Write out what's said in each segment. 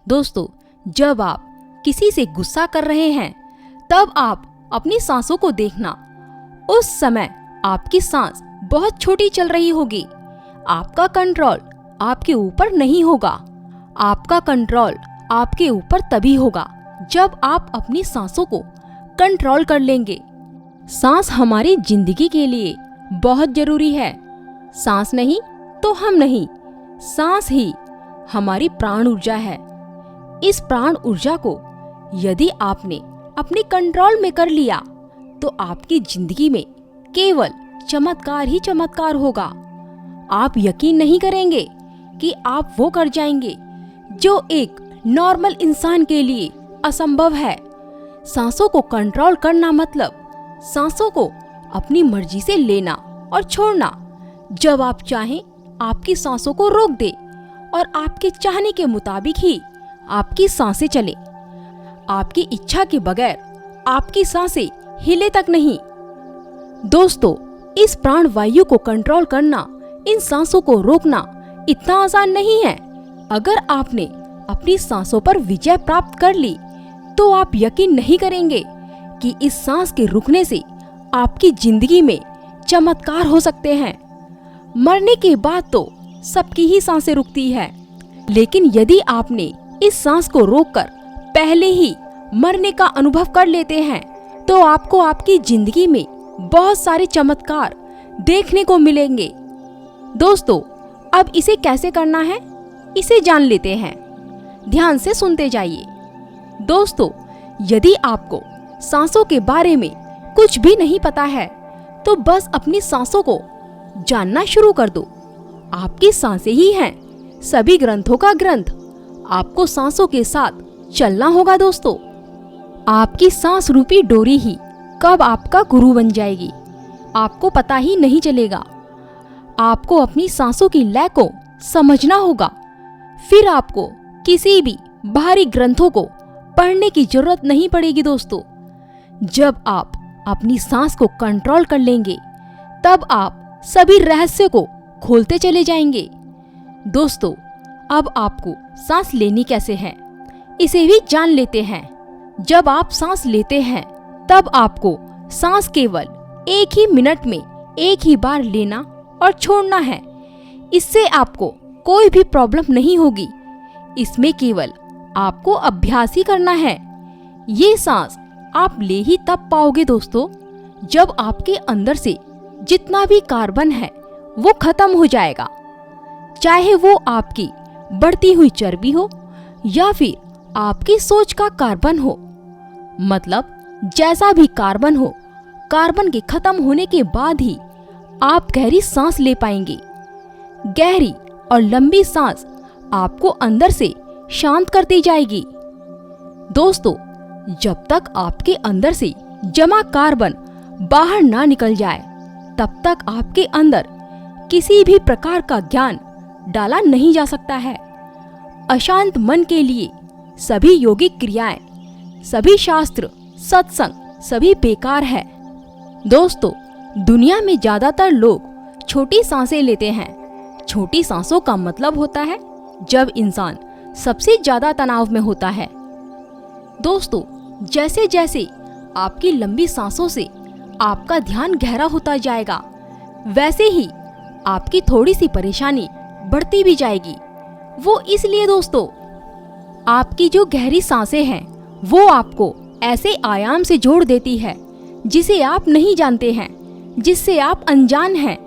दोस्तों, जब आप किसी से गुस्सा कर रहे हैं तब आप अपनी सांसों को देखना। उस समय आपकी सांस बहुत छोटी चल रही होगी। आपका कंट्रोल आपके ऊपर नहीं होगा। आपका कंट्रोल आपके ऊपर तभी होगा जब आप अपनी सांसों को कंट्रोल कर लेंगे। सांस हमारी जिंदगी के लिए बहुत जरूरी है। सांस नहीं तो हम नहीं। सांस ही हमारी प्राण ऊर्जा है। इस प्राण ऊर्जा को यदि आपने अपने कंट्रोल में कर लिया तो आपकी जिंदगी में केवल चमत्कार ही चमत्कार होगा। आप यकीन नहीं करेंगे कि आप वो कर जाएंगे जो एक नॉर्मल इंसान के लिए असंभव है। सांसों को कंट्रोल करना मतलब सांसों को अपनी मर्जी से लेना और छोड़ना। जब आप चाहें आपकी सांसों को रोक दे और आपके चाहने के मुताबिक ही आपकी सांसें चले। आपकी इच्छा के बगैर आपकी सांसें हिले तक नहीं। दोस्तों, इस प्राण वायु को कंट्रोल करना, इन सांसों को रोकना इतना आसान नहीं है। अगर आपने अपनी सांसों पर विजय प्राप्त कर ली तो आप यकीन नहीं करेंगे कि इस सांस के रुकने से आपकी जिंदगी में चमत्कार हो सकते हैं। मरने के बाद तो सबकी ही सांसें रुकती है, लेकिन यदि आपने इस सांस को रोककर पहले ही मरने का अनुभव कर लेते हैं तो आपको आपकी जिंदगी में बहुत सारे चमत्कार देखने को मिलेंगे। दोस्तों, अब इसे कैसे करना है, इसे जान लेते हैं। ध्यान से सुनते जाइए। दोस्तों, यदि आपको सांसों के बारे में कुछ भी नहीं पता है तो बस अपनी सांसों को जानना शुरू कर दो। आपकी सांसें ही हैं सभी ग्रंथों का ग्रंथ। आपको सांसों के साथ चलना होगा। दोस्तों, आपकी सांस रूपी डोरी ही कब आपका गुरु बन जाएगी आपको पता ही नहीं चलेगा। आपको अपनी सांसों की लय को समझना होगा। फिर आपको किसी भी बाहरी ग्रंथों को पढ़ने की जरूरत नहीं पड़ेगी। दोस्तों, जब आप अपनी सांस को कंट्रोल कर लेंगे तब आप सभी रहस्य को खोलते चले जाएंगे। दोस्तों, अब आपको सांस लेनी कैसे है इसे भी जान लेते हैं। जब आप सांस लेते हैं तब आपको सांस केवल एक ही मिनट में एक ही बार लेना और छोड़ना है। इससे आपको कोई भी प्रॉब्लम नहीं होगी। इसमें केवल आपको अभ्यास ही करना है। ये सांस आप ले ही तब पाओगे दोस्तों जब आपके अंदर से जितना भी कार्बन है वो खत्म हो जाएगा। चाहे वो आपकी बढ़ती हुई चर्बी हो या फिर आपकी सोच का कार्बन हो। मतलब जैसा भी कार्बन हो, कार्बन के खत्म होने के बाद ही आप गहरी सांस ले पाएंगे। गहरी और लंबी सांस आपको अंदर से शांत करती जाएगी। दोस्तों, जब तक आपके अंदर से जमा कार्बन बाहर ना निकल जाए तब तक आपके अंदर किसी भी प्रकार का ज्ञान डाला नहीं जा सकता है। अशांत मन के लिए सभी योगिक क्रियाएं, सभी शास्त्र, सत्संग सभी बेकार है। दोस्तों, दुनिया में ज्यादातर लोग छोटी सांसें लेते हैं। छोटी सांसों का मतलब होता है जब इंसान सबसे ज्यादा तनाव में होता है। दोस्तों, जैसे जैसे आपकी लंबी सांसों से आपका ध्यान गहरा होता जाएगा वैसे ही आपकी थोड़ी सी परेशानी बढ़ती भी जाएगी। वो इसलिए दोस्तों, आपकी जो गहरी सांसें हैं वो आपको ऐसे आयाम से जोड़ देती है जिसे आप नहीं जानते हैं, जिससे आप अनजान हैं।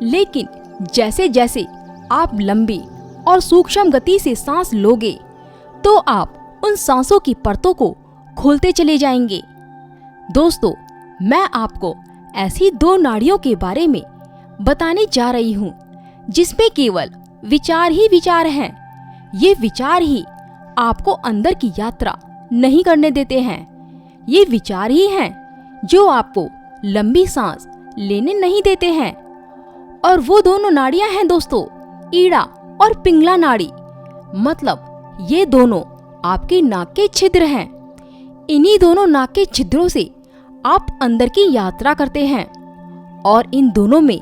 लेकिन जैसे जैसे आप लंबी और सूक्ष्म गति से सांस लोगे तो आप उन सांसों की परतों को खोलते चले जाएंगे। दोस्तों, मैं आपको ऐसी दो नाड़ियों के बारे में बताने जा रही हूँ जिसमें केवल विचार ही विचार हैं। ये विचार ही आपको अंदर की यात्रा नहीं करने देते हैं। ये विचार ही हैं जो आपको लंबी सांस लेने नहीं देते हैं। और वो दोनों नाड़ियां हैं दोस्तों, ईड़ा और पिंगला नाड़ी। मतलब ये दोनों आपके नाक के छिद्र हैं। इन्हीं दोनों नाक के छिद्रों से आप अंदर की यात्रा करते हैं और इन दोनों में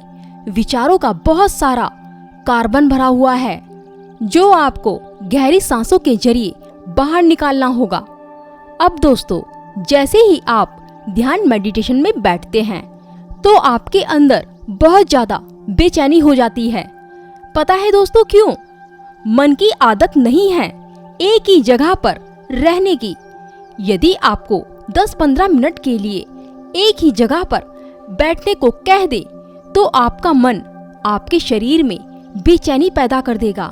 विचारों का बहुत सारा कार्बन भरा हुआ है जो आपको गहरी सांसों के जरिए बाहर निकालना होगा। अब दोस्तों, जैसे ही आप ध्यान मेडिटेशन में बैठते हैं तो आपके अंदर बहुत ज्यादा बेचैनी हो जाती है। पता है दोस्तों क्यों? मन की आदत नहीं है एक ही जगह पर रहने की। यदि आपको 10-15 मिनट के लिए एक ही जगह पर बैठने को कह दे तो आपका मन आपके शरीर में बेचैनी पैदा कर देगा।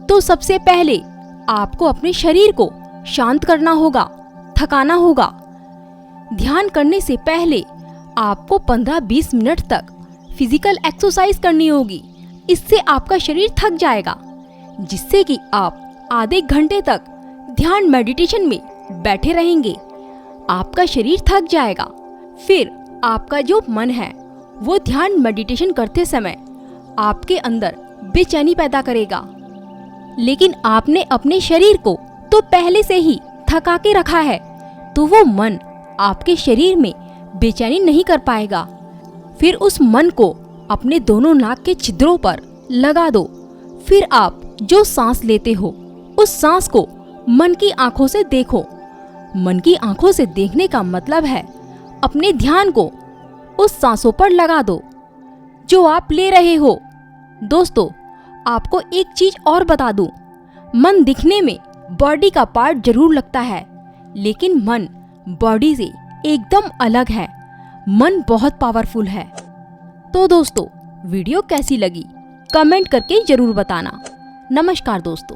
तो सबसे पहले आपको अपने शरीर को शांत करना होगा, थकाना होगा। ध्यान करने से पहले आपको 15-20 मिनट तक फिजिकल एक्सरसाइज करनी होगी। इससे आपका शरीर थक जाएगा, जिससे कि आप आधे घंटे तक ध्यान मेडिटेशन में बैठे रहेंगे। आपका शरीर थक जाएगा, फिर आपका जो मन है वो ध्यान मेडिटेशन करते समय आपके अंदर बेचैनी पैदा करेगा। लेकिन आपने अपने शरीर को तो पहले से ही थका के रखा है, तो वो मन आपके शरीर में बेचैनी नहीं कर पाएगा। फिर उस मन को अपने दोनों नाक के छिद्रों पर लगा दो। फिर आप जो सांस लेते हो उस सांस को मन की आंखों से देखो। मन की आंखों से देखने का मतलब है अपने ध्यान को उस सांसों पर लगा दो जो आप ले रहे हो। दोस्तों, आपको एक चीज और बता दूं, मन दिखने में बॉडी का पार्ट जरूर लगता है, लेकिन मन बॉडी से एकदम अलग है। मन बहुत पावरफुल है। तो दोस्तों, वीडियो कैसी लगी कमेंट करके जरूर बताना। नमस्कार दोस्तों।